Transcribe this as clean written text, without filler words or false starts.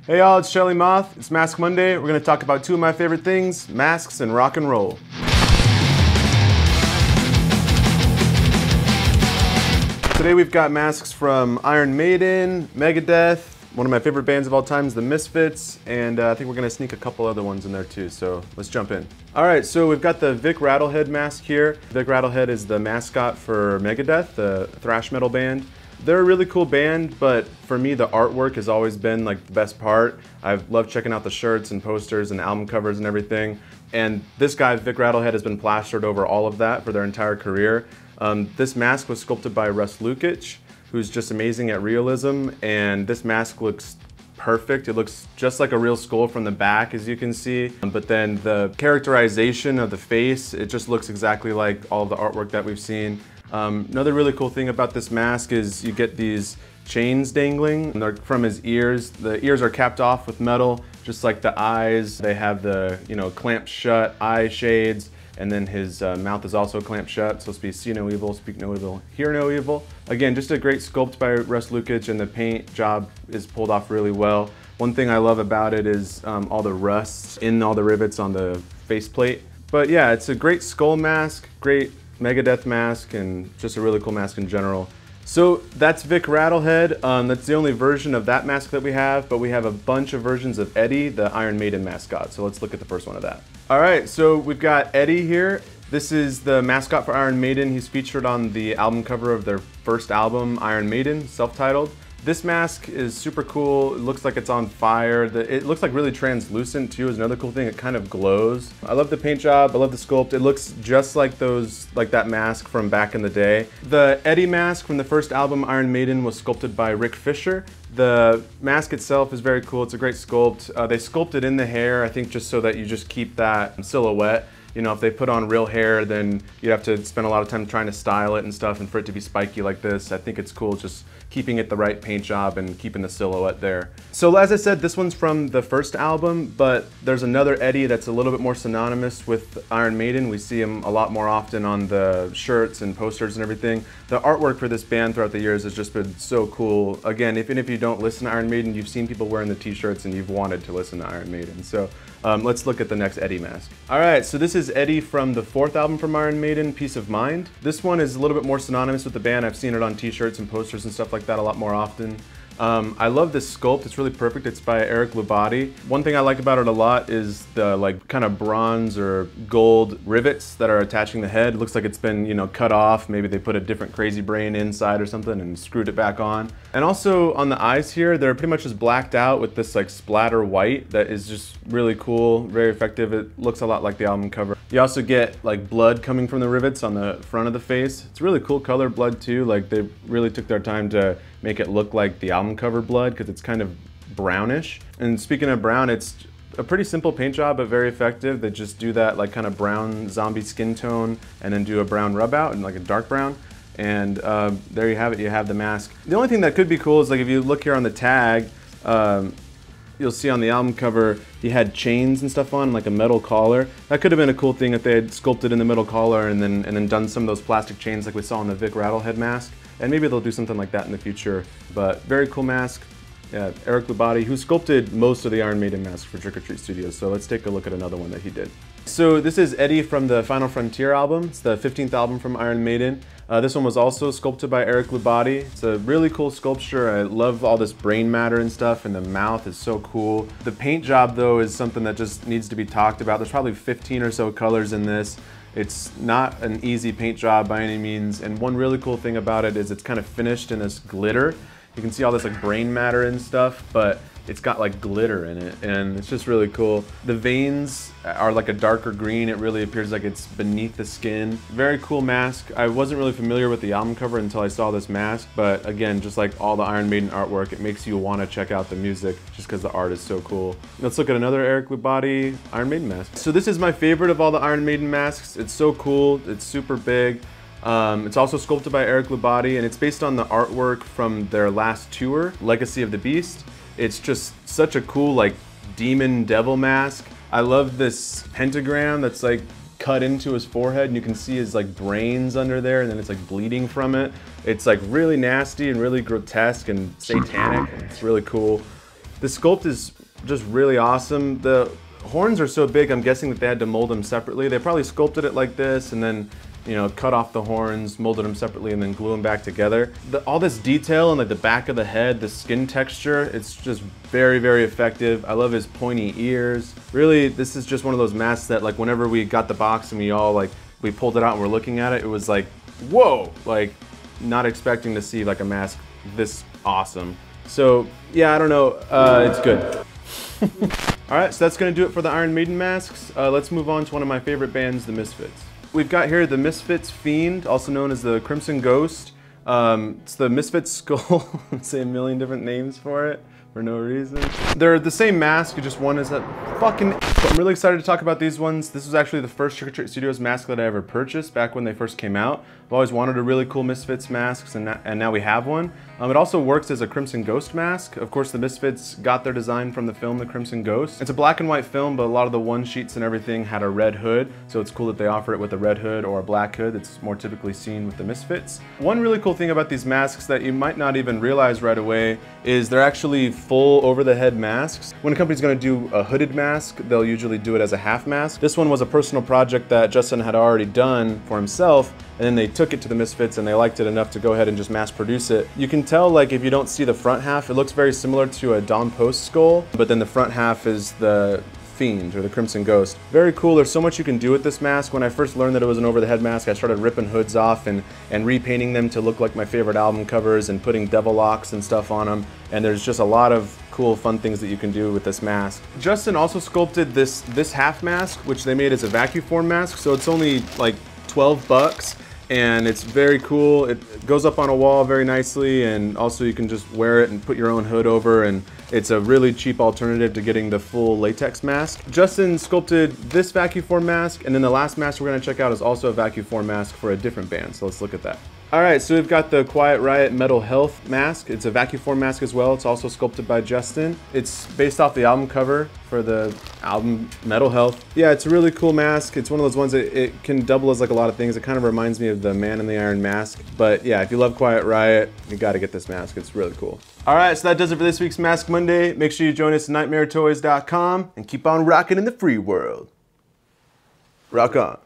Hey y'all, it's Shelly Moth. It's Mask Monday. We're going to talk about two of my favorite things, masks and rock and roll. Today we've got masks from Iron Maiden, Megadeth, one of my favorite bands of all time is the Misfits, and I think we're going to sneak a couple other ones in there too, so let's jump in. Alright, so we've got the Vic Rattlehead mask here. Vic Rattlehead is the mascot for Megadeth, the thrash metal band. They're a really cool band, but for me the artwork has always been like the best part. I've loved checking out the shirts and posters and album covers and everything. And this guy, Vic Rattlehead, has been plastered over all of that for their entire career. This mask was sculpted by Russ Lukic, who's just amazing at realism, and this mask looks perfect. It looks just like a real skull from the back, as you can see. But then the characterization of the face, it just looks exactly like all of the artwork that we've seen. Another really cool thing about this mask is you get these chains dangling. They're from his ears. The ears are capped off with metal, just like the eyes. They have the, clamped shut eye shades. And then his mouth is also clamped shut. It's supposed to be see no evil, speak no evil, hear no evil. Again, just a great sculpt by Russ Lukic, and the paint job is pulled off really well. One thing I love about it is all the rust in all the rivets on the faceplate. But yeah, it's a great skull mask, great Megadeth mask, and just a really cool mask in general. So that's Vic Rattlehead. That's the only version of that mask that we have, but we have a bunch of versions of Eddy, the Iron Maiden mascot. So let's look at the first one of that. All right, so we've got Eddy here. This is the mascot for Iron Maiden. He's featured on the album cover of their first album, Iron Maiden, self-titled. This mask is super cool. It looks like it's on fire. It looks like really translucent too, is another cool thing. It kind of glows. I love the paint job. I love the sculpt. It looks just like that mask from back in the day. The Eddy mask from the first album, Iron Maiden, was sculpted by Rick Fisher. The mask itself is very cool. It's a great sculpt. They sculpted in the hair, I think, just so that you just keep that silhouette. If they put on real hair, then you'd have to spend a lot of time trying to style it and stuff, and for it to be spiky like this, I think it's cool just keeping it the right paint job and keeping the silhouette there. So as I said, this one's from the first album, but there's another Eddy that's a little bit more synonymous with Iron Maiden. We see him a lot more often on the shirts and posters and everything. The artwork for this band throughout the years has just been so cool. Again, even if you don't listen to Iron Maiden, you've seen people wearing the t-shirts and you've wanted to listen to Iron Maiden. So let's look at the next Eddy mask. All right, so this is Eddy from the fourth album from Iron Maiden, Peace of Mind. This one is a little bit more synonymous with the band. I've seen it on t-shirts and posters and stuff like that a lot more often. I love this sculpt. It's really perfect. It's by Eric Lubati. One thing I like about it a lot is the kind of bronze or gold rivets that are attaching the head. It looks like it's been cut off. Maybe they put a different crazy brain inside or something and screwed it back on. And also on the eyes here, they're pretty much just blacked out with this splatter white that is just really cool, very effective. It looks a lot like the album cover. You also get blood coming from the rivets on the front of the face. It's really cool color blood too. They really took their time to make it look like the album cover blood because it's kind of brownish. And speaking of brown, it's a pretty simple paint job but very effective. They just do that kind of brown zombie skin tone and then do a brown rub out and a dark brown. And there you have it, you have the mask. The only thing that could be cool is if you look here on the tag, you'll see on the album cover he had chains and stuff on, like a metal collar. That could have been a cool thing if they had sculpted in the metal collar and then done some of those plastic chains like we saw on the Vic Rattlehead mask. And maybe they'll do something like that in the future. But very cool mask. Yeah, Eric Lubati, who sculpted most of the Iron Maiden masks for Trick or Treat Studios. So let's take a look at another one that he did. So this is Eddy from the Final Frontier album. It's the 15th album from Iron Maiden. This one was also sculpted by Eric Lubati. It's a really cool sculpture. I love all this brain matter and stuff, and the mouth is so cool. The paint job though is something that just needs to be talked about. There's probably 15 or so colors in this. It's not an easy paint job by any means, and one really cool thing about it is it's kind of finished in this glitter. You can see all this brain matter and stuff, but it's got glitter in it, and it's just really cool. The veins are a darker green. It really appears like it's beneath the skin. Very cool mask. I wasn't really familiar with the album cover until I saw this mask, but again, just like all the Iron Maiden artwork, it makes you want to check out the music just because the art is so cool. Let's look at another Eric Lubati Iron Maiden mask. So this is my favorite of all the Iron Maiden masks. It's so cool. It's super big. It's also sculpted by Eric Lubati, and it's based on the artwork from their last tour, Legacy of the Beast. It's just such a cool demon devil mask. I love this pentagram that's cut into his forehead, and you can see his brains under there, and then it's bleeding from it. It's really nasty and really grotesque and satanic. It's really cool. The sculpt is just really awesome. The horns are so big, I'm guessing that they had to mold them separately. They probably sculpted it like this and then, you know, cut off the horns, molded them separately, and then glue them back together. All this detail on like the back of the head, the skin texture, it's just very, very effective. I love his pointy ears. Really, this is just one of those masks that like whenever we got the box and we pulled it out and we're looking at it, it was like, whoa, like not expecting to see like a mask this awesome. So yeah, I don't know, it's good. All right, so that's gonna do it for the Iron Maiden masks. Let's move on to one of my favorite bands, the Misfits. We've got here the Misfits Fiend, also known as the Crimson Ghost. It's the Misfits skull. Say a million different names for it for no reason. They're the same mask, just one is a fucking... I'm really excited to talk about these ones. This was actually the first Trick or Treat Studios mask that I ever purchased back when they first came out. I've always wanted a really cool Misfits mask, and now we have one. It also works as a Crimson Ghost mask. Of course, the Misfits got their design from the film The Crimson Ghost. It's a black and white film, but a lot of the one sheets and everything had a red hood, so it's cool that they offer it with a red hood or a black hood that's more typically seen with the Misfits. One really cool thing about these masks that you might not even realize right away is they're actually full over-the-head masks. When a company's gonna do a hooded mask, they'll usually do it as a half mask. This one was a personal project that Justin had already done for himself, and then they took it to the Misfits and they liked it enough to go ahead and just mass produce it. You can tell, like, if you don't see the front half, it looks very similar to a Dom Post skull, but then the front half is the Fiend, or the Crimson Ghost. Very cool. There's so much you can do with this mask. When I first learned that it was an over-the-head mask, I started ripping hoods off and repainting them to look like my favorite album covers and putting devil locks and stuff on them. And there's just a lot of cool, fun things that you can do with this mask. Justin also sculpted this half mask, which they made as a vacuum form mask, so it's only like 12 bucks. And it's very cool. It goes up on a wall very nicely, and also you can just wear it and put your own hood over, and it's a really cheap alternative to getting the full latex mask. Justin sculpted this vacuum form mask, and then the last mask we're gonna check out is also a vacuum form mask for a different band, so let's look at that. All right, so we've got the Quiet Riot Metal Health mask. It's a vacuum form mask as well. It's also sculpted by Justin. It's based off the album cover for the album Metal Health. Yeah, it's a really cool mask. It's one of those ones that it can double as like a lot of things. It kind of reminds me of the Man in the Iron Mask. But yeah, if you love Quiet Riot, you gotta get this mask. It's really cool. All right, so that does it for this week's Mask Monday. Make sure you join us at nightmaretoys.com and keep on rocking in the free world. Rock on.